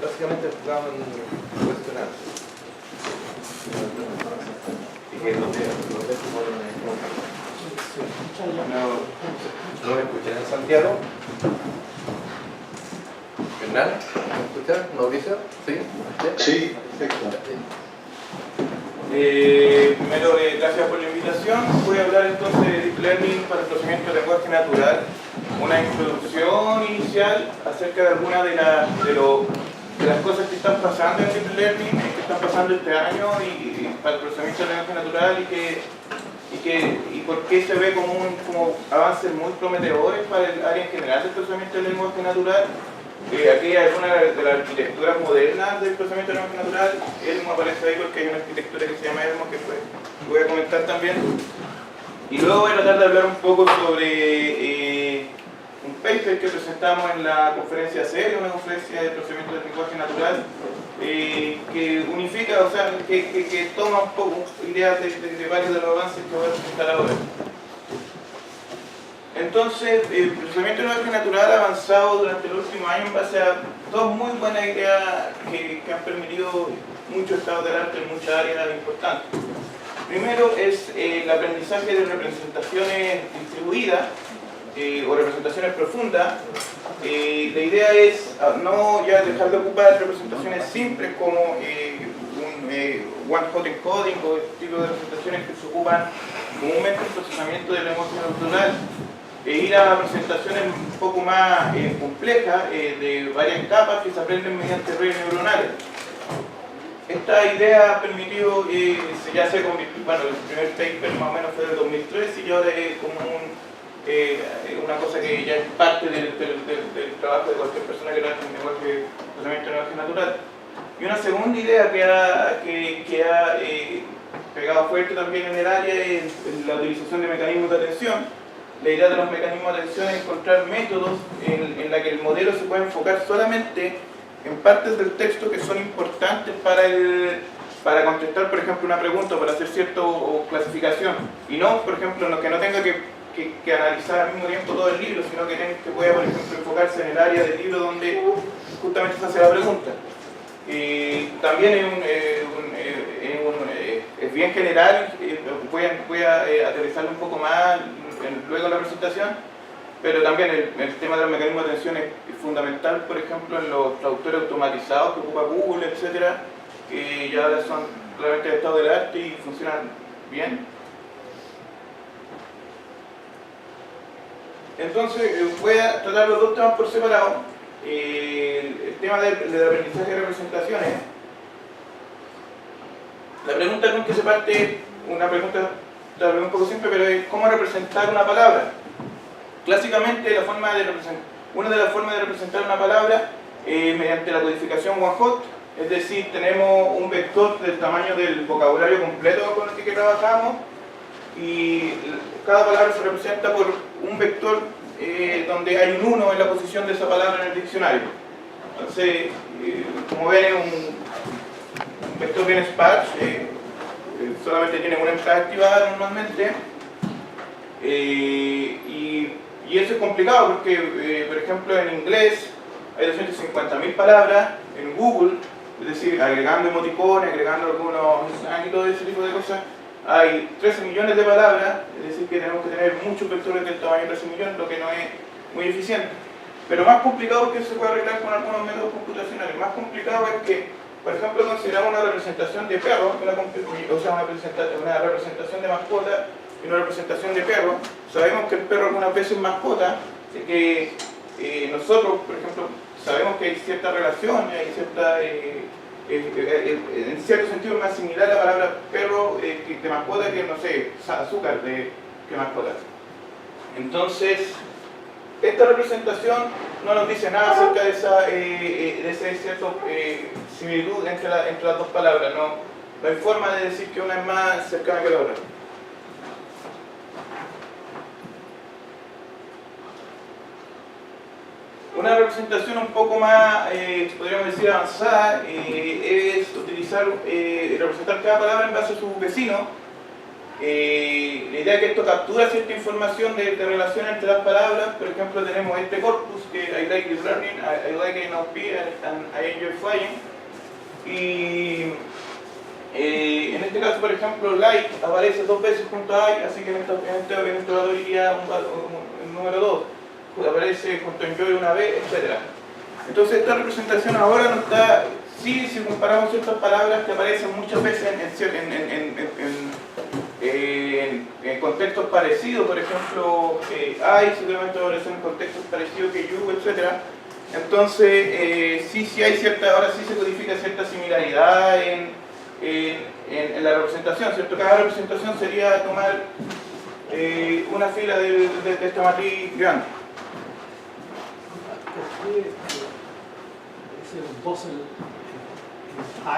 básicamente enfocado en cuestionarse. Y que no me escuchan en Santiago. ¿Hernán? ¿Me escuchan? ¿Mauricio? ¿Sí? Sí, perfecto. Primero, gracias por la invitación. Voy a hablar entonces de Deep Learning para el procesamiento de lenguaje natural. Una introducción inicial acerca de algunas de las cosas que están pasando en Deep Learning, que están pasando este año y para el procesamiento del lenguaje natural y por qué se ve como avances muy prometedores para el área en general del procesamiento del lenguaje natural. Aquí hay algunas de las arquitecturas modernas del procesamiento del lenguaje natural. Elmo aparece ahí porque hay una arquitectura que se llama Elmo que voy a comentar también. Y luego voy a tratar de hablar un poco sobre un paper que presentamos en la conferencia CERE, una conferencia de procesamiento del lenguaje natural, que unifica, o sea, que toma un poco ideas de varios de los avances que voy a presentar ahora. Entonces, el procesamiento del lenguaje natural ha avanzado durante el último año en base a dos muy buenas ideas que han permitido mucho estado del arte en muchas áreas importantes. Primero es el aprendizaje de representaciones distribuidas o representaciones profundas. La idea es no ya dejar de ocupar representaciones simples como un one-hot encoding o este tipo de representaciones que se ocupan comúnmente en el procesamiento del lenguaje natural, ir a presentaciones un poco más complejas, de varias capas que se aprenden mediante redes neuronales. Esta idea ha permitido, ya se convirtió, bueno, el primer paper más o menos fue del 2003 y ahora es como una cosa que ya es parte del trabajo de cualquier persona que trabaja en lenguaje, procesamiento de lenguaje natural. Y una segunda idea que ha pegado fuerte también en el área es la utilización de mecanismos de atención. La idea de los mecanismos de atención es encontrar métodos en la que el modelo se puede enfocar solamente en partes del texto que son importantes para contestar, por ejemplo, una pregunta o para hacer cierta clasificación, y no, por ejemplo, en lo que no tenga que analizar al mismo tiempo todo el libro, sino que pueda, por ejemplo, enfocarse en el área del libro donde justamente se hace la pregunta. También es bien general, voy a aterrizarlo un poco más luego en la presentación, pero también el tema de los mecanismos de atención es fundamental, por ejemplo, en los traductores automatizados que ocupa Google, etcétera, que ya son realmente de estado del arte y funcionan bien. Entonces, voy a tratar los dos temas por separado. El tema del aprendizaje de representaciones. La pregunta con que se parte, una pregunta tal vez un poco simple, pero es cómo representar una palabra. Clásicamente, una de las formas de representar una palabra mediante la codificación one-hot, es decir, tenemos un vector del tamaño del vocabulario completo con el que trabajamos y cada palabra se representa por un vector donde hay un 1 en la posición de esa palabra en el diccionario. Entonces, como ven, es un vector bien sparse, solamente tiene una entrada activada normalmente, y eso es complicado porque, por ejemplo, en inglés hay 250.000 palabras, en Google, es decir, agregando emoticones, agregando algunos y todo ese tipo de cosas, hay 13 millones de palabras, es decir, que tenemos que tener muchos vectores del tamaño de 13 millones, lo que no es muy eficiente. Pero más complicado es que se puede arreglar con algunos métodos computacionales. Más complicado es que, por ejemplo, consideramos una representación de perro, una representación de mascota y una representación de perro. Sabemos que el perro algunas veces es mascota, que nosotros, por ejemplo, sabemos que hay cierta relación, hay cierta, en cierto sentido es más similar la palabra perro de mascota que, no sé, azúcar que mascota. Entonces, esta representación no nos dice nada acerca de esa cierta similitud entre las dos palabras, no hay forma de decir que una es más cercana que la otra. Una representación un poco más, podríamos decir, avanzada, es utilizar, representar cada palabra en base a su vecino, La idea es que esto captura cierta información de relación entre las palabras. Por ejemplo, tenemos este corpus que I like this learning, I like NLP, and I enjoy flying. Y en este caso, por ejemplo, like aparece 2 veces junto a I, así que en este valor iría un número 2. Aparece junto a enjoy una vez, etc. Entonces esta representación ahora no está, sí, si comparamos ciertas palabras que aparecen muchas veces en contextos parecidos, por ejemplo, I seguramente aparece en contextos parecidos que you, etc. Entonces, sí hay cierta, ahora sí se codifica cierta similaridad en la representación, ¿cierto? Cada representación sería tomar una fila de esta matriz grande. ¿Por qué ese 2 en I?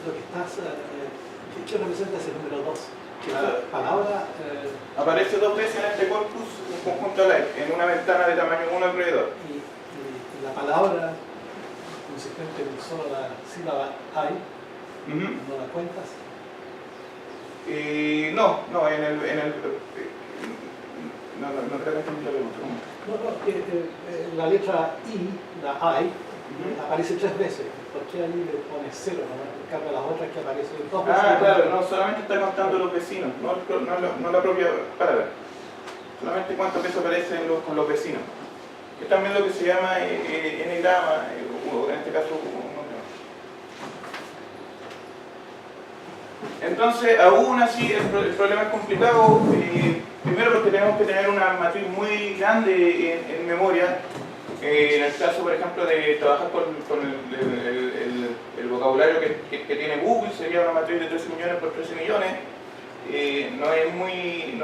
Lo que estás, ¿qué representa ese número 2? Que la palabra aparece 2 veces en este corpus un conjunto like, en una ventana de tamaño 1 alrededor. y la palabra consistente en solo la sílaba I, ¿no la cuentas? No, creo que entendí la pregunta. No, la letra I, la I, aparece 3 veces. ¿Por qué ahí le pones 0? En cambio, las otras que aparecen 2 veces. Ah, claro, no solamente está contando los vecinos, no la propia palabra. Solamente cuántas veces aparecen con los vecinos. Es también lo que se llama n-grama, o en este caso entonces, aún así, el problema es complicado. Primero porque tenemos que tener una matriz muy grande en memoria. En el caso, por ejemplo, de trabajar con el vocabulario que tiene Google, sería una matriz de 13 millones por 13 millones. No es muy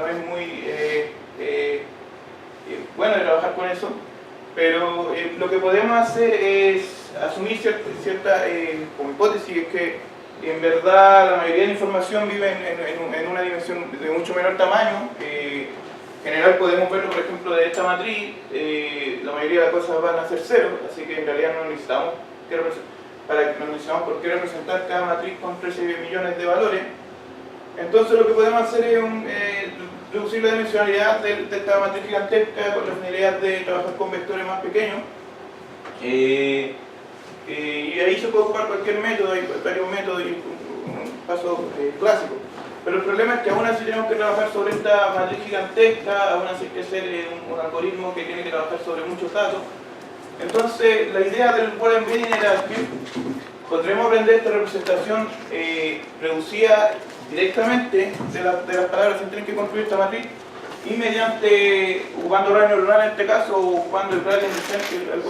bueno de trabajar con eso, pero lo que podemos hacer es asumir cierta como hipótesis, es que en verdad la mayoría de la información vive en una dimensión de mucho menor tamaño. En general podemos verlo, por ejemplo, de esta matriz, la mayoría de las cosas van a ser 0, así que en realidad no necesitamos por qué representar cada matriz con 13 millones de valores. Entonces lo que podemos hacer es reducir la dimensionalidad de esta matriz gigantesca con la finalidad de trabajar con vectores más pequeños. Y ahí se puede ocupar cualquier método, hay varios métodos y un paso clásico. Pero el problema es que aún así tenemos que trabajar sobre esta matriz gigantesca, aún así hay que hacer un algoritmo que tiene que trabajar sobre muchos datos. Entonces, la idea del word embedding era que podremos aprender esta representación reducida directamente de las palabras sin tener que construir esta matriz, y mediante, ocupando redes neuronales en este caso, o ocupando el gradient descent, el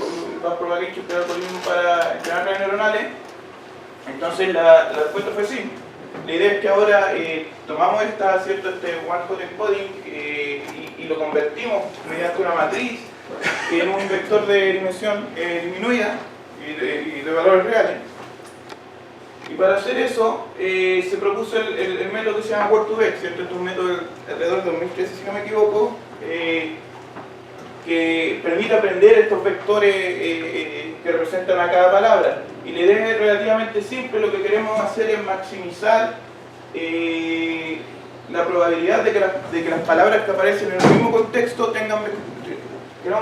backpropagation, que es el algoritmo para entrenar redes neuronales. Entonces la respuesta fue sí. La idea es que ahora tomamos este one-hot encoding y lo convertimos mediante una matriz en un vector de dimensión disminuida y de valores reales. Y para hacer eso se propuso el método que se llama Word2Vec, ¿cierto? Este es un método alrededor de 2013, si no me equivoco, que permite aprender estos vectores que representan a cada palabra. Y la idea es relativamente simple. Lo que queremos hacer es maximizar la probabilidad de que las palabras que aparecen en el mismo contexto queremos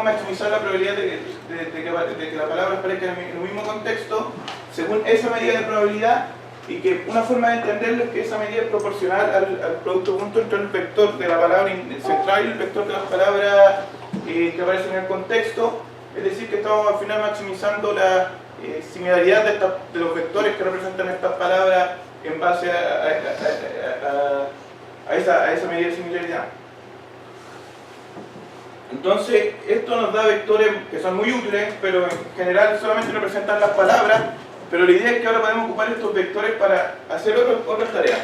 maximizar la probabilidad de que la palabra aparezca en el mismo contexto según esa medida de probabilidad, y que una forma de entenderlo es que esa medida es proporcional al producto punto entre el vector de la palabra central y el vector de las palabras que aparecen en el contexto. Es decir, que estamos al final maximizando la similaridad de los vectores que representan estas palabras en base a esa medida de similaridad. Entonces, esto nos da vectores que son muy útiles, pero en general solamente representan las palabras. Pero la idea es que ahora podemos ocupar estos vectores para hacer otras tareas.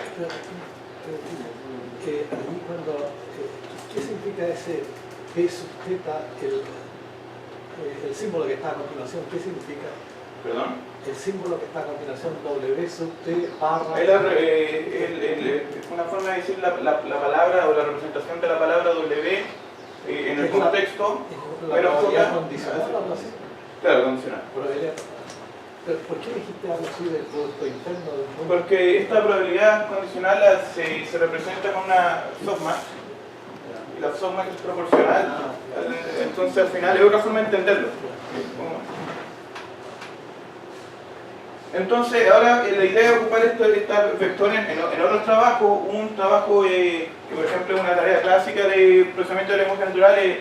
¿Qué significa ese P sub θ, el símbolo que está a continuación? ¿Qué significa? ¿Perdón? El símbolo que está a continuación, W sub T barra... Una forma de decir la palabra o la representación de la palabra W en el contexto. ¿La probabilidad condicional o algo así? Claro, condicional. Pero, ¿por qué dijiste algo así del producto interno del mundo? Porque esta probabilidad condicional se representa con una softmax. Y la softmax es proporcional. Entonces al final es otra forma de entenderlo. Entonces ahora la idea de ocupar estos vectores en otros trabajos, un trabajo que por ejemplo es una tarea clásica de procesamiento de lenguaje natural es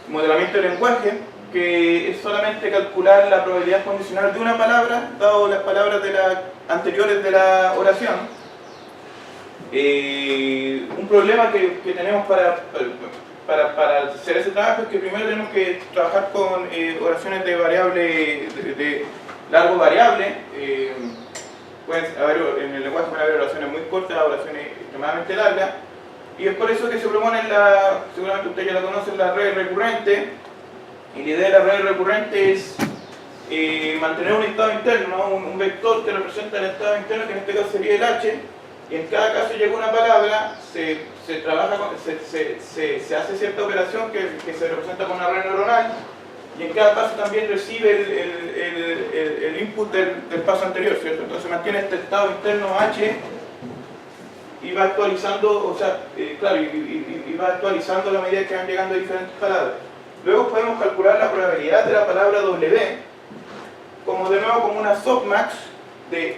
modelamiento de lenguaje, que es solamente calcular la probabilidad condicional de una palabra, dado las palabras anteriores de la oración. Un problema que tenemos para hacer ese trabajo es que primero tenemos que trabajar con oraciones de variable, de largo variable. En el lenguaje pueden haber oraciones muy cortas, oraciones extremadamente largas, y es por eso que se propone seguramente ustedes ya la conocen, la red recurrente. Y la idea de la red recurrente es mantener un estado interno, ¿no? un vector que representa el estado interno, que en este caso sería el h, y en cada caso llega una palabra, se hace cierta operación que se representa con una red neuronal, y en cada paso también recibe el input del paso anterior, ¿cierto? Entonces mantiene este estado interno h y va actualizando, o sea, claro, y va actualizando a la medida que van llegando diferentes palabras. Luego podemos calcular la probabilidad de la palabra W como de nuevo como una softmax y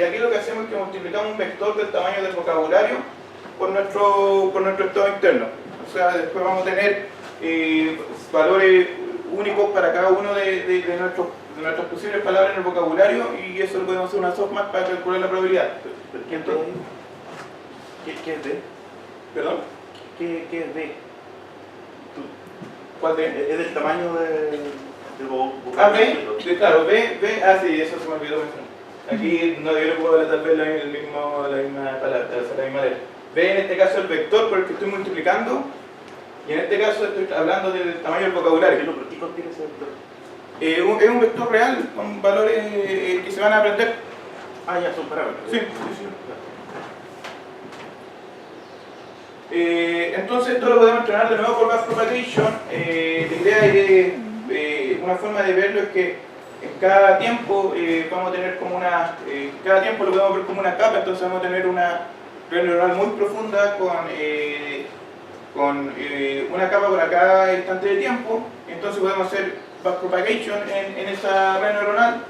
aquí lo que hacemos es que multiplicamos un vector del tamaño del vocabulario por nuestro estado interno. O sea, después vamos a tener valores únicos para cada uno de nuestras posibles palabras en el vocabulario, y eso lo podemos hacer una softmax para calcular la probabilidad. ¿Qué es D? ¿Perdón? ¿Qué es D? ¿Cuál de? ¿Es del tamaño del vocabulario? Claro, B, sí, eso se me olvidó mencionar. Aquí no debería poder tal vez la misma palabra, la misma letra. B en este caso es el vector por el que estoy multiplicando, y en este caso estoy hablando del tamaño del vocabulario. ¿Qué contiene ese vector? Es un vector real con valores que se van a aprender. Ah, ya, son parámetros. Sí. Entonces esto lo podemos entrenar de nuevo por backpropagation. La idea es una forma de verlo es que en cada tiempo vamos a tener como cada tiempo lo podemos ver como una capa, entonces vamos a tener una red neuronal muy profunda con una capa para cada instante de tiempo. Entonces podemos hacer backpropagation en esa red neuronal.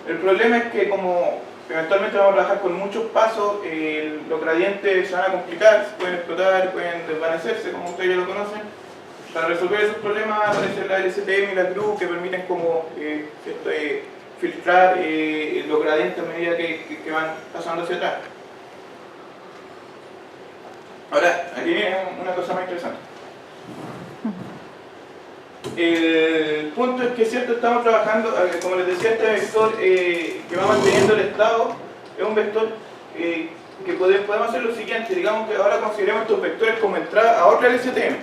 El problema es que como eventualmente vamos a trabajar con muchos pasos, los gradientes se van a complicar, pueden explotar, pueden desvanecerse, como ustedes ya lo conocen. Para resolver esos problemas aparecen la LSTM y la GRU, que permiten como filtrar los gradientes a medida que van pasando hacia atrás. Ahora, aquí viene una cosa más interesante. El punto es que cierto, estamos trabajando, como les decía, este vector que va manteniendo el estado es un vector que podemos hacer lo siguiente. Digamos que ahora consideremos estos vectores como entrada a otra LSTM.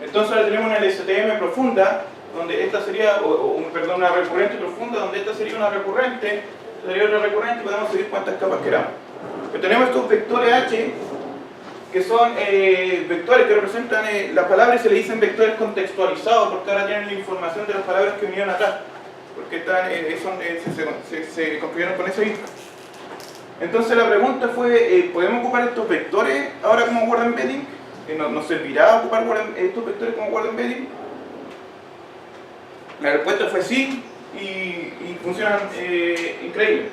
Entonces ahora tenemos una LSTM profunda, donde esta sería, una recurrente profunda, donde esta sería una recurrente, sería otra recurrente, y podemos seguir cuantas capas queramos. Pero tenemos estos vectores H, que son vectores que representan las palabras, y se le dicen vectores contextualizados, porque ahora tienen la información de las palabras que vinieron atrás, porque se construyeron con ese info. Entonces la pregunta fue, ¿podemos ocupar estos vectores ahora como word embedding? ¿Nos servirá ocupar estos vectores como word embedding? La respuesta fue sí, y funcionan increíble.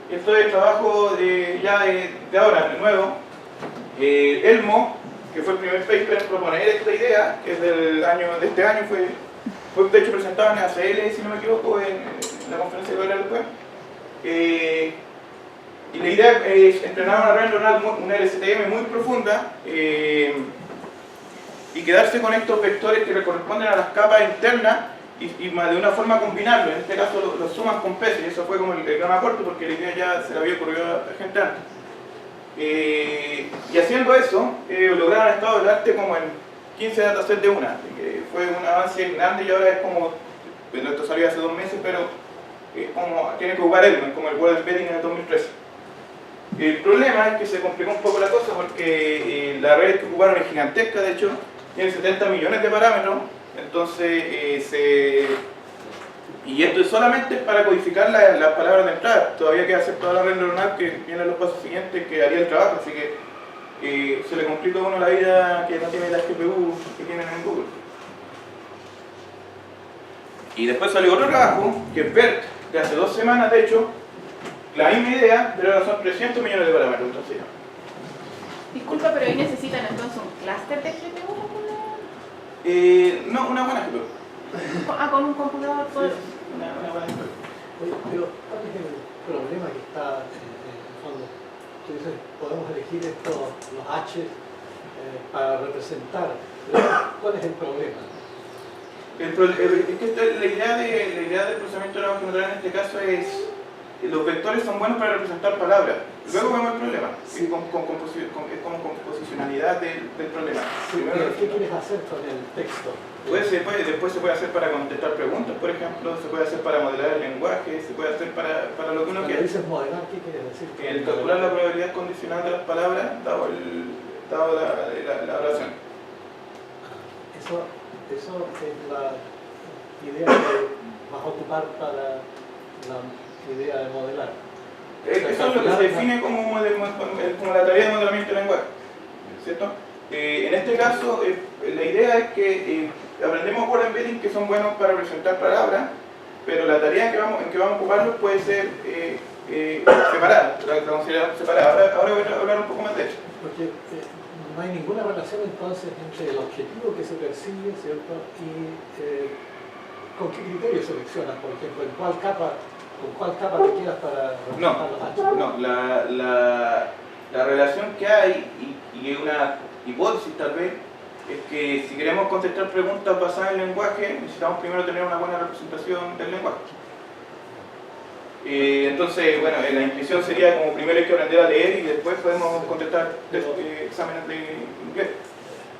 Esto es trabajo de ahora, de nuevo. Elmo, que fue el primer paper en proponer esta idea, que es de este año, fue de hecho presentado en ACL, si no me equivoco, en la conferencia que voy a hablar después. Y la idea es entrenar una red neuronal, una LSTM muy profunda, y quedarse con estos vectores que corresponden a las capas internas y de una forma combinarlos. En este caso los suman con peso, y eso fue como el gran aporte, porque la idea ya se le había ocurrido a gente antes. Y haciendo eso, lograron estado del arte como en 15 datasets de una, que fue un avance grande, y ahora es como, esto salió hace 2 meses, pero es como, tiene que ocupar Elmo, como el Word Embedding en el 2013. El problema es que se complicó un poco la cosa, porque la red que ocuparon es gigantesca, de hecho, tiene 70 millones de parámetros, entonces Y esto es solamente para codificar las palabras de entrada. Todavía queda hacer toda la red neuronal que viene los pasos siguientes que haría el trabajo, así que se le complica a uno la vida que no tiene la GPU que tienen en Google. Y después salió otro trabajo, que es BERT, de hace 2 semanas de hecho, la misma idea, pero ahora son 300 millones de parámetros. Entonces, Disculpa, pero ahí necesitan entonces un clúster de GPU. no, una buena GPU. Con un computador todo eso. Una buena GPU. Oye, pero ¿cuál es el problema que está en el fondo? Tú dices, podemos elegir estos, los H para representar. Pero ¿cuál es el problema? Es que la idea del procesamiento de lenguaje natural en este caso es los vectores son buenos para representar palabras. Luego vemos el problema, Sí. es como composicionalidad del problema. Sí, Primero, pero ¿qué quieres hacer con el texto? después se puede hacer para contestar preguntas, por ejemplo, se puede hacer para modelar el lenguaje, se puede hacer para lo que uno Cuando quiera. dices modelar, ¿qué quieres decir? El calcular la probabilidad condicional de las palabras dado la oración. Eso es la idea que vas a ocupar para la idea de modelar. Eso es lo que se define como la tarea de modelamiento del lenguaje, ¿cierto? En este caso, la idea es que aprendemos por embedding que son buenos para representar palabras, pero la tarea en que vamos a ocuparlos puede ser separada, la consideramos separada. Ahora voy a hablar un poco más de eso. Porque no hay ninguna relación entonces entre el objetivo que se persigue, ¿cierto? Y con qué criterio seleccionas, por ejemplo, con cuál capa te quedas para representar los H. No, la relación que hay, y es una hipótesis tal vez, es que si queremos contestar preguntas basadas en lenguaje, necesitamos primero tener una buena representación del lenguaje. Entonces, bueno, la intuición sería como primero hay que aprender a leer y después podemos contestar exámenes de inglés.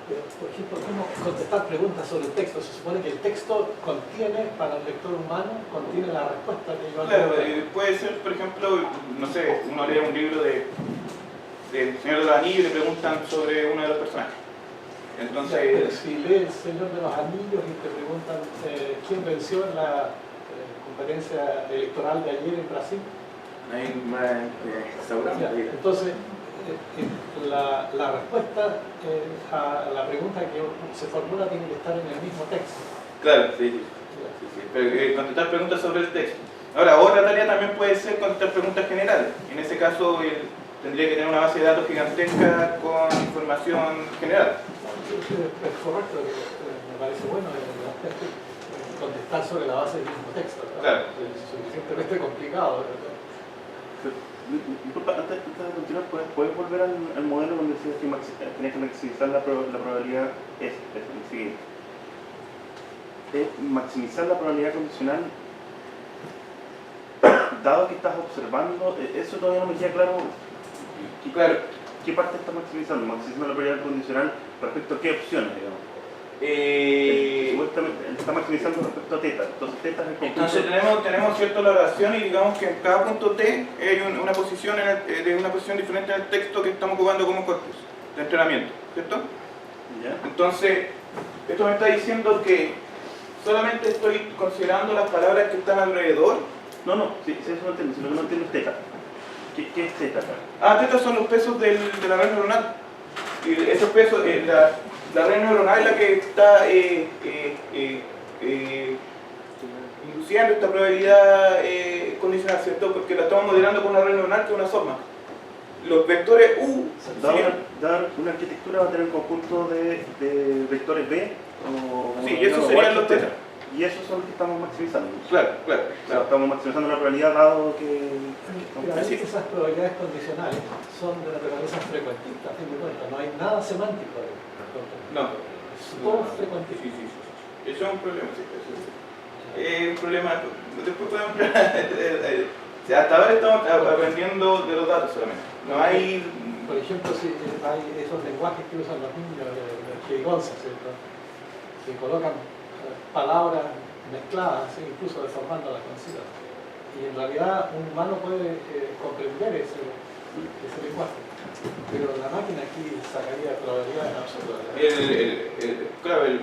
Pero, por ejemplo, ¿cómo contestar preguntas sobre el texto? Se supone que el texto contiene, para el lector humano, contiene la respuesta que yo Claro, preguntar. puede ser, por ejemplo, no sé, uno lee un libro de Señor de los Anillos y le preguntan sobre uno de los personajes. Entonces, si lees El Señor de los Anillos y te preguntan quién venció en la competencia electoral de ayer en Brasil, Hay más ya, entonces la respuesta a la pregunta que se formula tiene que estar en el mismo texto. claro, sí. Pero, contestar preguntas sobre el texto. Ahora, otra tarea también puede ser contestar preguntas generales. En ese caso, tendría que tener una base de datos gigantesca con información general. Es correcto, me parece bueno el aspecto contestar sobre la base del mismo texto, ¿no? Claro. Es suficientemente complicado. Disculpa, antes de continuar, ¿puedes volver al modelo donde decías que tenías que maximizar la probabilidad? Es el siguiente. Maximizar la probabilidad condicional, dado que estás observando, eso todavía no me queda claro. Claro. ¿Qué parte está maximizando? ¿Maximizando la probabilidad condicional respecto a qué opciones, digamos? Supuestamente está maximizando respecto a teta. Entonces, teta es el conjunto. Entonces tenemos cierta elaboración y digamos que en cada punto T hay una posición diferente en el texto que estamos ocupando como corpus de entrenamiento, ¿cierto? ¿Ya? Entonces, esto me está diciendo que solamente estoy considerando las palabras que están alrededor. No, sí, eso no entiendo. Si lo que no entiendo es teta. ¿Qué es teta acá? Estos son los pesos de la red neuronal. Y esos pesos, la red neuronal es la que está induciendo esta probabilidad condicional, ¿cierto? Porque la estamos modelando con una red neuronal que es una soma. Los vectores U. Dar una arquitectura va a tener un conjunto de vectores B o... Sí, y esos serían los teta. Y esos son los que estamos maximizando. Claro. O sea, estamos maximizando la probabilidad dado que... Pero a veces esas probabilidades condicionales son de naturaleza frecuentista, a fin de cuentas. No hay nada semántico ahí. No. Es todo frecuentista. Sí. Eso es un problema, sí. Es un problema. Después podemos hasta ahora estamos aprendiendo de los datos solamente. No hay... Por ejemplo, si hay esos lenguajes que usan los niños de jerigonza, ¿cierto? Que colocan palabras mezcladas, incluso deformándolas con sílabas. Y en realidad un humano puede comprender ese lenguaje. Pero la máquina aquí sacaría probabilidades absolutas. Claro, el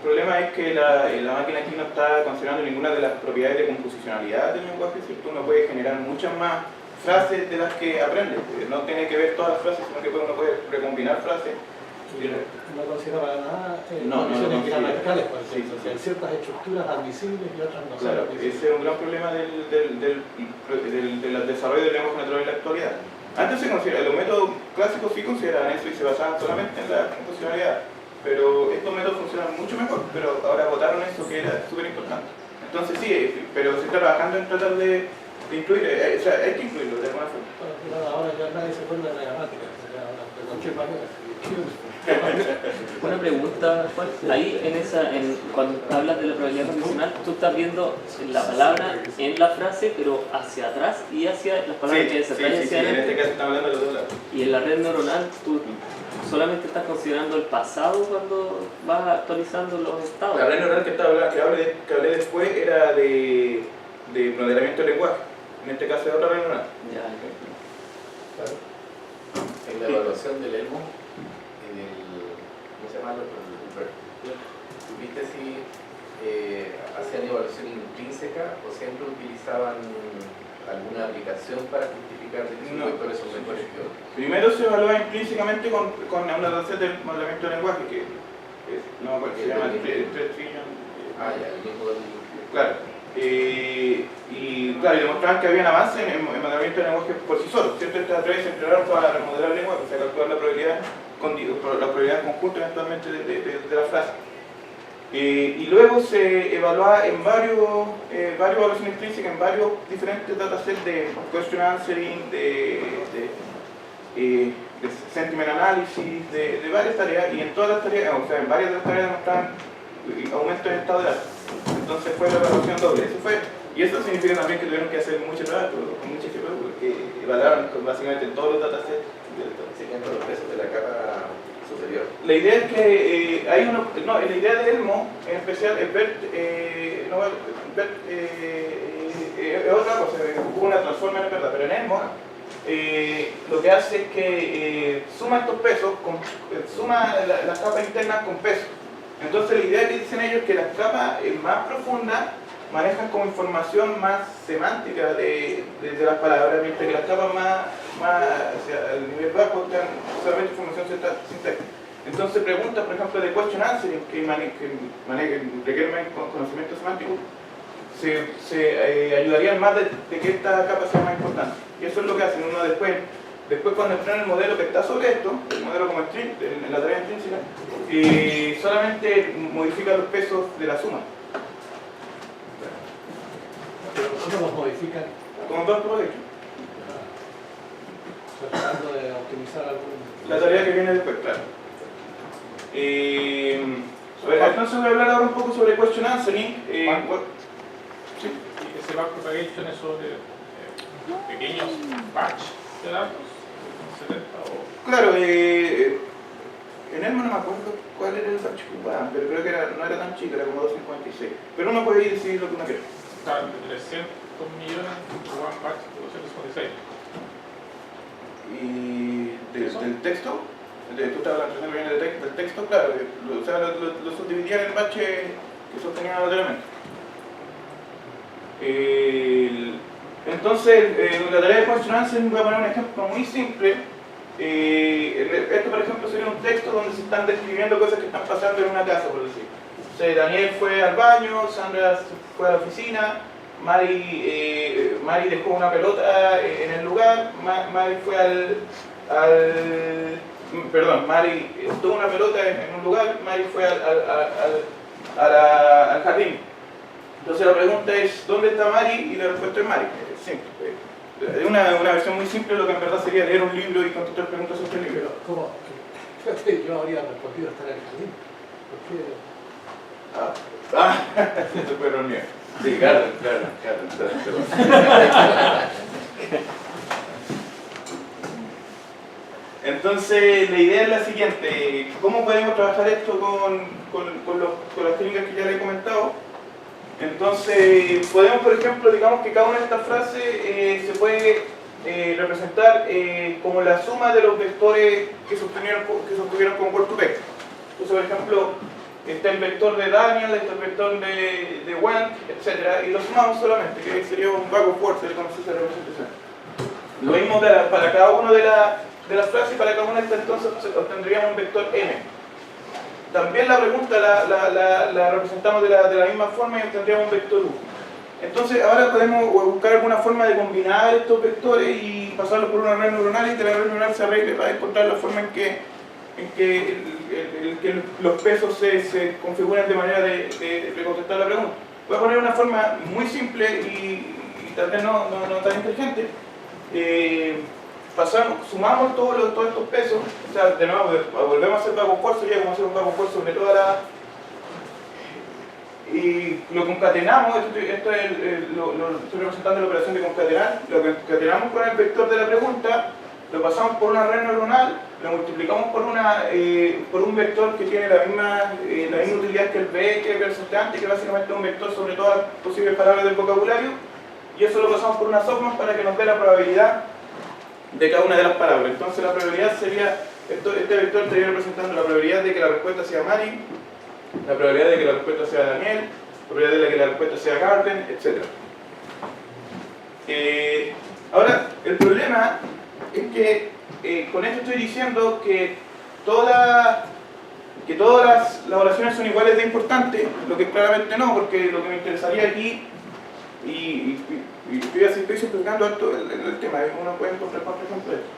problema es que la máquina aquí no está considerando ninguna de las propiedades de composicionalidad del lenguaje, ¿cierto? Uno puede generar muchas más frases de las que aprende. No tiene que ver todas las frases, sino que uno puede recombinar frases. No considera para nada No condiciones considera. gramaticales, por ejemplo. Sí, sí, sí. Hay ciertas estructuras admisibles y otras no Claro, son ese admisibles. es un gran problema del desarrollo del lenguaje natural en la actualidad. Antes los métodos clásicos sí consideraban eso y se basaban solamente en la composicionalidad, pero estos métodos funcionan mucho mejor, pero ahora votaron eso que era súper importante. Entonces sí, pero se está trabajando en tratar de incluir, o sea, hay que incluirlo de alguna forma. Bueno, ahora ya nadie se acuerda de la gramática, de cualquier manera. Una pregunta, Juan. Ahí cuando hablas de la probabilidad condicional, tú estás viendo la palabra en la frase, pero hacia atrás y hacia las palabras que se traen hacia en adelante. este caso estamos hablando de los dos lados. Y en la red neuronal, tú solamente estás considerando el pasado cuando vas actualizando los estados. La red neuronal que hablé después era de modelamiento del lenguaje. En este caso es otra red neuronal. Ya. Claro. En la evaluación del ELMO, ¿cómo se llama? ¿Tuviste si hacían evaluación intrínseca o siempre utilizaban alguna aplicación para justificar de que sus vectores son mejores que otros? Primero se evalúa intrínsecamente con una dataset del modelamiento del lenguaje, que no me acuerdo, se llama Trillion. Ya, el mismo del... Claro. Y demostraban que había avance en modelamiento del lenguaje por sí solo. ¿Cierto? Estas tres se entrenaron para modelar el lenguaje, o sea, calcular la probabilidad conjunta eventualmente de la frase. Y luego se evalúa en varias evaluaciones intrínsecas, en varios diferentes datasets de question answering, de sentiment analysis, de varias tareas, y en todas las tareas, o sea, en varias de las tareas demostraban aumento en estado de datos. Entonces fue la evaluación doble. Y eso significa también que tuvieron que hacer mucho trabajo, con mucha GPU, porque evaluaron básicamente todos los datasets. Siguiendo los pesos de la capa superior. La idea es que la idea de ELMO en especial es ver, es otra cosa, hubo una transformer en verdad, pero en ELMO lo que hace es que suma estos pesos, suma las capas internas con pesos. Entonces la idea que dicen ellos es que las capas más profundas manejan como información más semántica de las palabras, mientras que las capas más hacia el nivel bajo dan solamente información sintáctica. Entonces preguntas, por ejemplo, de question answering, que requieren conocimiento semántico, se ayudarían más de que esta capa sea más importante. Y eso es lo que hacen uno después cuando entrenan el modelo que está sobre esto, el modelo como string, en la tarea intrínseca, y solamente modifica los pesos de la suma. Pero ¿cómo los modifican? Como dos por hecho. Tratando de optimizar algún... La tarea que viene después, claro. Entonces voy a hablar ahora un poco sobre question answering. ¿Y ese backpropagation es sobre pequeños batch de datos? 70 o... Claro, en ELMO no me acuerdo cuál era el batch que ocupaban, pero creo que no era tan chico, era como 256. Pero uno puede ir y decidir lo que uno quiere. Estaban de 300 millones por one batch de 256. Y del texto, tú estás hablando de 300 millones del texto, claro, o sea, lo subdividían en batches que sostenían aleatoriamente. Entonces, la tarea de question answering, voy a poner un ejemplo muy simple. Esto, por ejemplo, sería un texto donde se están describiendo cosas que están pasando en una casa, por decir. O sea, Daniel fue al baño, Sandra fue a la oficina, Mari dejó una pelota en el lugar, Mari tuvo una pelota en un lugar, Mari fue al jardín. Entonces la pregunta es, ¿dónde está Mari? Y la respuesta es Mari. Es simple. Es una versión muy simple de lo que en verdad sería leer un libro y contestar preguntas sobre el libro. ¿Cómo? Fíjate, yo habría respondido estar en el jardín. ¿Por qué? Eso fue reunión. Sí, claro. Entonces, la idea es la siguiente. ¿Cómo podemos trabajar esto con las técnicas que ya les he comentado? Entonces, podemos, por ejemplo, digamos que cada una de estas frases se puede representar como la suma de los vectores que se obtuvieron con Word2Vec. Entonces, por ejemplo, está el vector de Daniel, está el vector de Wendt, etc. Y lo sumamos solamente, que sería un bag of words, se le conoce esa representación. Lo mismo para cada una de las frases y para cada una de estas, entonces obtendríamos un vector m. También la pregunta la representamos de la misma forma y obtendríamos un vector u. Entonces ahora podemos buscar alguna forma de combinar estos vectores y pasarlos por una red neuronal y que la red neuronal se arregle para encontrar la forma en que los pesos se configuran de manera de contestar la pregunta. Voy a poner una forma muy simple y tal vez no tan inteligente. Sumamos todos estos pesos, o sea, de nuevo volvemos a hacer bajo esfuerzo, ya vamos a hacer un bajo esfuerzo sobre toda la... Y lo concatenamos, esto es estoy representando la operación de concatenar, lo concatenamos con el vector de la pregunta, lo pasamos por una red neuronal, lo multiplicamos por un vector que tiene la misma utilidad que el B, que es el resultante, que básicamente es un vector sobre todas las posibles palabras del vocabulario, y eso lo pasamos por una softmax para que nos dé la probabilidad de cada una de las palabras. Entonces la probabilidad sería, este vector estaría representando la probabilidad de que la respuesta sea Mari, la probabilidad de que la respuesta sea Daniel, la probabilidad de que la respuesta sea Garden, etc. Ahora, el problema es que con esto estoy diciendo que todas las oraciones son iguales de importantes, lo que claramente no, porque lo que me interesaría aquí, y estoy simplificando esto el tema, uno puede encontrar por ejemplo esto.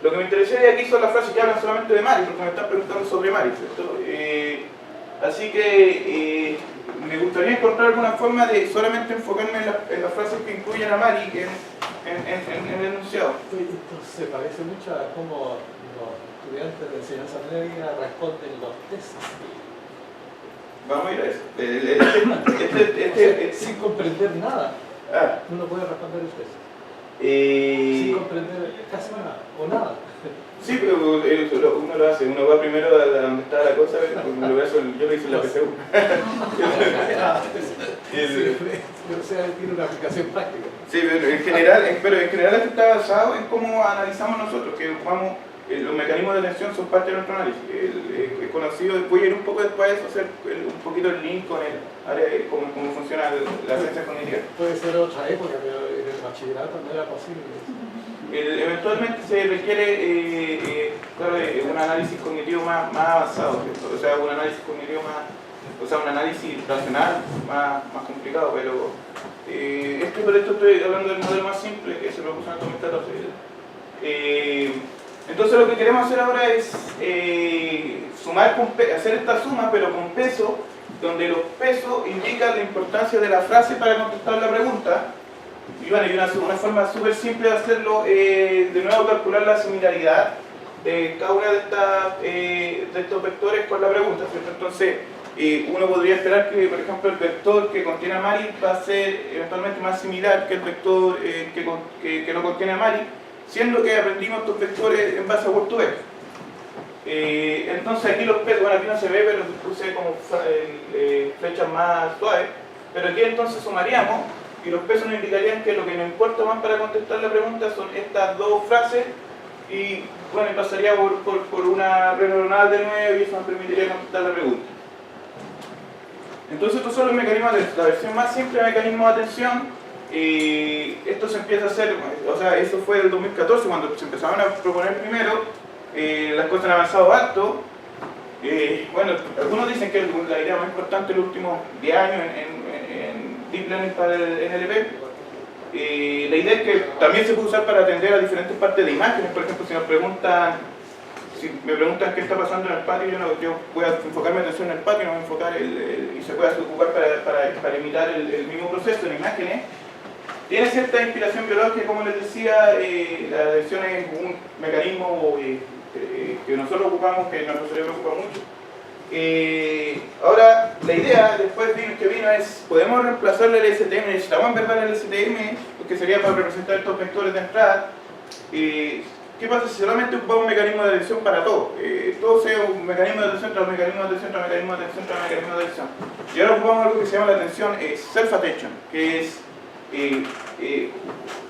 Lo que me interesaría aquí son las frases que hablan solamente de Mari, porque me están preguntando sobre Mari, ¿cierto? Así que me gustaría encontrar alguna forma de solamente enfocarme en las frases que incluyen a Mari en el enunciado. Esto se parece mucho a cómo los estudiantes de enseñanza media responden los tests. Vamos a ir a eso. Sin comprender nada, uno puede responder el test. Sin comprender casi nada, o nada. Sí, pero uno lo hace, uno va primero a donde está la cosa, yo lo hice en la PSU. O sea, tiene una aplicación práctica. Sí, pero en general esto está basado en cómo analizamos nosotros, que ocupamos los mecanismos de atención son parte de nuestro análisis. Es conocido, voy a ir un poco después a hacer un poquito el link con el área de cómo funciona la ciencia cognitiva. Puede ser otra época, pero en el bachillerato no era posible. Eventualmente se requiere un análisis cognitivo más avanzado, ¿cierto? O sea, un análisis cognitivo un análisis racional más complicado, pero por esto estoy hablando del modelo más simple que se propuso en el 2014. Entonces lo que queremos hacer ahora es hacer esta suma, pero con peso, donde los pesos indican la importancia de la frase para contestar la pregunta. Y bueno, hay una forma súper simple de hacerlo, de nuevo calcular la similaridad de cada una de estos vectores con la pregunta, ¿cierto? Entonces uno podría esperar que, por ejemplo, el vector que contiene a Mari va a ser eventualmente más similar que el vector que no contiene a Mari, siendo que aprendimos estos vectores en base a Word2Vec. Entonces aquí los pesos, bueno, aquí no se ve, pero puse como flechas más suaves, pero aquí entonces sumaríamos y los pesos nos indicarían que lo que nos importa más para contestar la pregunta son estas dos frases y bueno, pasaría por una red neuronal de nuevo y eso nos permitiría contestar la pregunta. Entonces estos son los mecanismos de la versión más simple de mecanismo de atención. Esto se empieza a hacer, o sea, eso fue el 2014 cuando se empezaron a proponer primero, las cosas han avanzado harto. Bueno, algunos dicen que la idea más importante en los últimos 10 años en Deep Learning para el NLP. La idea es que también se puede usar para atender a diferentes partes de imágenes. Por ejemplo, si me preguntan qué está pasando en el patio, yo voy a enfocar mi atención en el patio, no voy a enfocar y se puede ocupar para imitar el mismo proceso en imágenes. Tiene cierta inspiración biológica, como les decía, la atención es un mecanismo que nosotros ocupamos, que nuestro cerebro ocupa mucho. Ahora, la idea después que vino es, ¿podemos reemplazar el LSTM? ¿Necesitamos en verdad el LSTM? Que sería para representar estos vectores de entrada. ¿Qué pasa si solamente ocupamos un mecanismo de atención para todo? Todo sea un mecanismo de atención tras mecanismo de atención tras mecanismo de atención tras mecanismo de atención. Y ahora ocupamos algo que se llama la atención self-attention, que es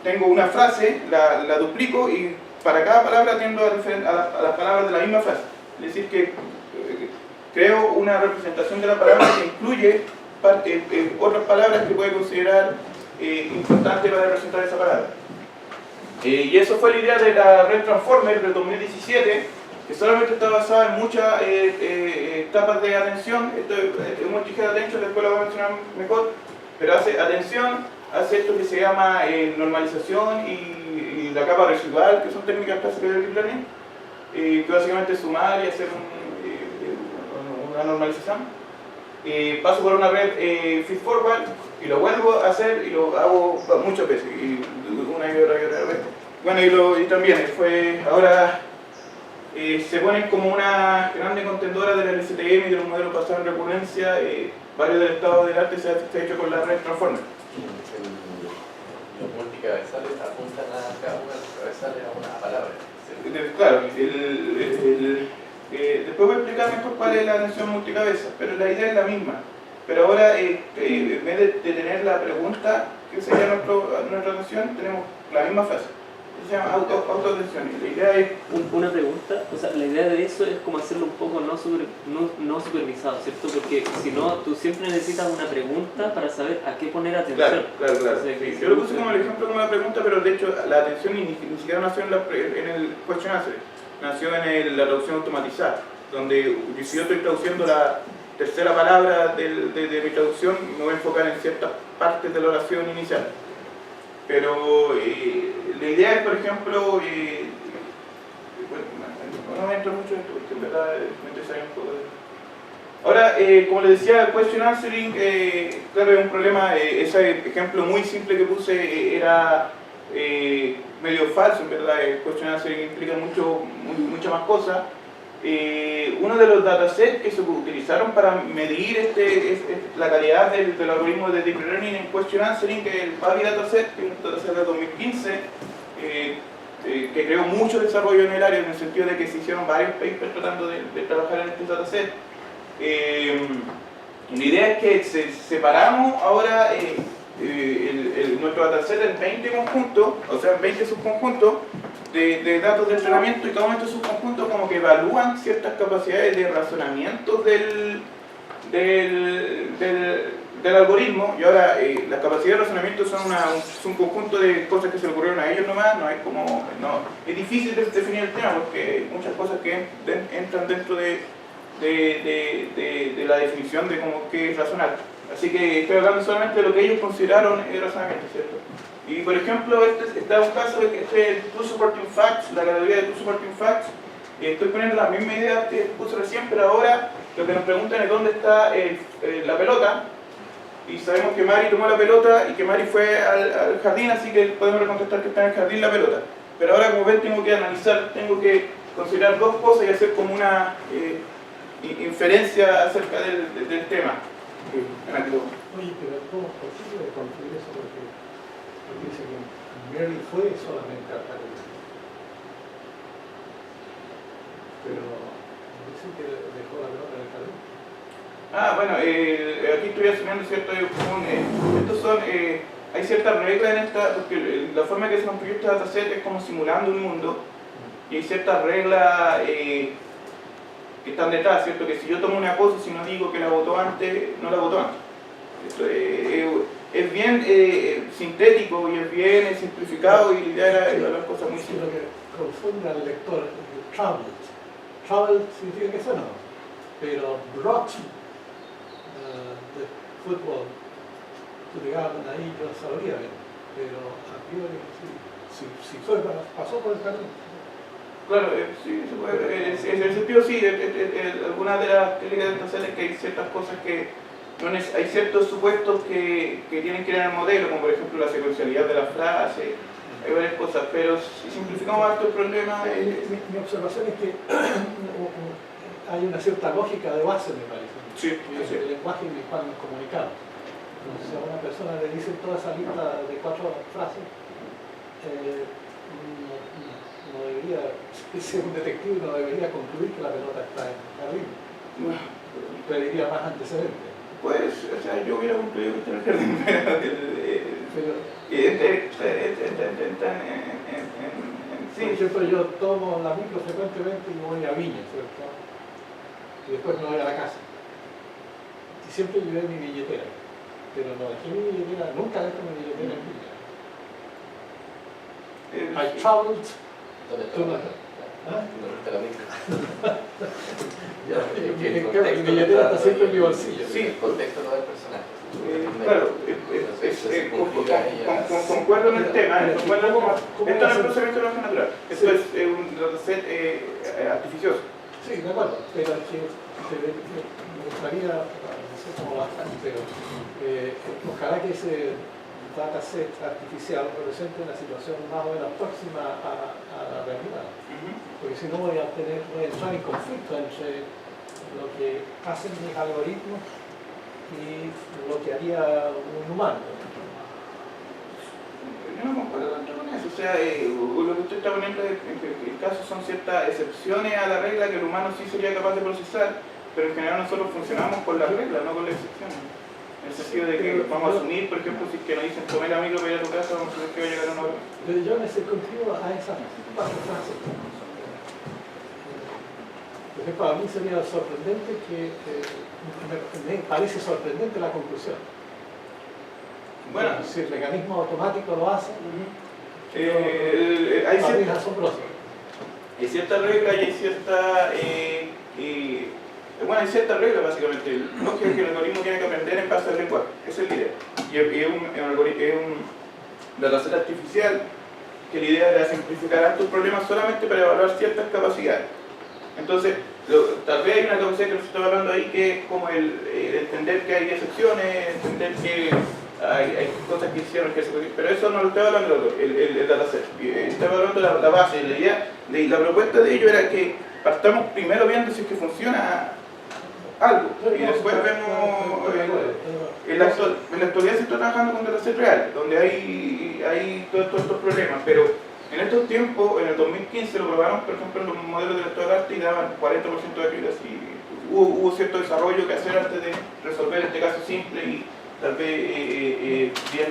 tengo una frase, la duplico y para cada palabra tiendo a las palabras de la misma frase. Es decir, que creo una representación de la palabra que incluye otras palabras que puede considerar importantes para representar esa palabra. Y eso fue la idea de la Red Transformer del 2017, que solamente está basada en muchas capas de atención. Esto es multi-head attention, después lo voy a mencionar mejor, pero hace atención, hace esto que se llama normalización y la capa residual, que son técnicas clásicas de Deep Learning, que básicamente es sumar y hacer una normalización. Paso por una red feed forward y lo vuelvo a hacer y lo hago muchas veces, y una y otra vez. Bueno, y también ahora se ponen como una grande contendora de la LSTM y de los modelos basados en recurrencia. Varios del estado del arte se ha hecho con la red Transformer. Los multicabezales apuntan a cada una de las cabezales a una palabra. Claro, después voy a explicar mejor cuál es la atención multicabezas, pero la idea es la misma. Pero ahora, en vez de tener la pregunta, que sería nuestra atención, tenemos la misma frase. Se llama autoatención. Y la idea es... Una pregunta, o sea, la idea de eso es como hacerlo un poco no supervisado, ¿cierto? Porque si no, tú siempre necesitas una pregunta para saber a qué poner atención. Claro. O sea, Sí. Yo lo puse como el ejemplo como una pregunta, pero de hecho la atención ni siquiera nació en el question answer, nació en la traducción automatizada, donde si yo estoy traduciendo la tercera palabra de mi traducción, me voy a enfocar en ciertas partes de la oración inicial. Pero la idea es, por ejemplo, no me entro mucho en esto, porque en verdad me interesa un poco de... Ahora, como les decía, el question answering, claro, es un problema. Ese ejemplo muy simple que puse era medio falso, en verdad. El question answering implica muchas más cosas. Uno de los datasets que se utilizaron para medir la calidad del algoritmo de Deep Learning en Question Answering, que es el PAVI dataset, que es un dataset de 2015, que creó mucho desarrollo en el área, en el sentido de que se hicieron varios papers tratando de trabajar en este dataset. La idea es que separamos ahora nuestro dataset en 20 conjuntos, o sea, en 20 subconjuntos de datos de entrenamiento, y cada uno de estos subconjuntos como que evalúan ciertas capacidades de razonamiento del algoritmo. Y ahora las capacidades de razonamiento son un conjunto de cosas que se le ocurrieron a ellos nomás. Es difícil definir el tema porque hay muchas cosas que entran dentro de la definición de cómo qué es razonar. Así que estoy hablando solamente de lo que ellos consideraron razonamiento, ¿cierto? Y por ejemplo, está un caso de que este es True Supporting Facts, la categoría de True Supporting Facts. Estoy poniendo la misma idea que puse recién, pero ahora lo que nos preguntan es dónde está la pelota. Y sabemos que Mari tomó la pelota y que Mari fue al jardín, así que podemos contestar que está en el jardín la pelota. Pero ahora, como ven, tengo que analizar, tengo que considerar dos cosas y hacer como una inferencia acerca del tema. Oye, pero ¿cómo es posible concluir eso? Porque dice que Mary fue solamente al jardín. Pero dice que dejó la pelota en el jardín. Bueno, aquí estoy asumiendo cierto estos son, hay ciertas reglas en esta, porque la forma que se construyó este dataset es como simulando un mundo, y hay ciertas reglas que están detrás, ¿cierto? Que si yo tomo una cosa, si no digo que la votó antes, no la votó antes. Esto es bien sintético y es bien simplificado, y la idea era evaluar cosas muy Lo simples. que confunde al lector, traveled. Traveled significa que fue, no. Pero brought the football to the garden, ahí yo sabría bien. Pero a priori, si fue, pasó por el jardín. Claro, sí, se puede, en el sentido sí, algunas de las técnicas de dataset es que hay ciertas cosas que hay ciertos supuestos que tienen que ir en el modelo, como por ejemplo la secuencialidad de la frase, hay varias cosas, pero si simplificamos más el problema... Mi observación es que hay una cierta lógica de base, me parece. Sí, el lenguaje en el cual nos comunicamos. Entonces, a una persona le dicen toda esa lista de 4 frases, no debería, ser un detective no debería concluir que la pelota está en el jardín. Pediría más antecedentes. Pues, o sea, yo hubiera concluido que está en el jardín, pero Pero, sí. por ejemplo, yo tomo la micro frecuentemente y voy a Viña, ¿cierto? Y después me voy a la casa. Y siempre llevé mi billetera. Pero no dejé mi billetera, nunca dejo mi billetera en Viña. I traveled ¿Dónde está to la la... micro? ¿Ah? ¿Dónde está la micro? Ya, Mi billetera está siempre en mi bolsillo. Sí. El contexto no del personaje. Claro, Entonces, se simplifica ella. concuerdo en el tema, concuerdo en el tema. ¿Cómo Esto no es hace? procesamiento de lenguaje natural, esto es un dataset artificioso. Sí, de acuerdo, pero es que me gustaría, no sé cómo va a estar, pero ojalá que ese dataset artificial represente una situación más o menos próxima a la realidad. Porque si no voy a entrar en conflicto entre lo que hacen mis algoritmos y lo que haría un humano. Yo no concuerdo tanto con eso, o sea, lo que usted está poniendo es que el caso son ciertas excepciones a la regla que el humano sí sería capaz de procesar, pero en general nosotros funcionamos con las reglas, no con las excepciones. En el sentido de que vamos a asumir, por ejemplo, si es que nos dicen tomé la micro para ir a tu casa, vamos a asumir que va a llegar a una hora. Pero yo me circunscribo a esas cuatro frases. Por ejemplo, a mí sería sorprendente me parece sorprendente la conclusión. Bueno, Si el mecanismo automático lo hace, hay para mí es asombroso. cierta regla y hay cierta... bueno, hay ciertas reglas básicamente. Lógico que el algoritmo tiene que aprender en base al lenguaje, esa es la idea. Y es un dataset artificial que la idea era simplificar altos problemas solamente para evaluar ciertas capacidades. Entonces, tal vez hay una capacidad que nos está hablando ahí que es como el entender que hay excepciones, entender que hay cosas que hicieron que se pueden, pero eso no lo estaba hablando el dataset. Estaba hablando de la base, la idea, la propuesta de ello era que partamos primero viendo si es que funciona algo y después vemos en la actualidad se está trabajando con dataset real, donde hay todos estos problemas, pero en estos tiempos, en el 2015 lo probaron, por ejemplo, en los modelos de lector de arte y daban 40% de accuracy. Hubo cierto desarrollo que hacer antes de resolver este caso simple y tal vez bien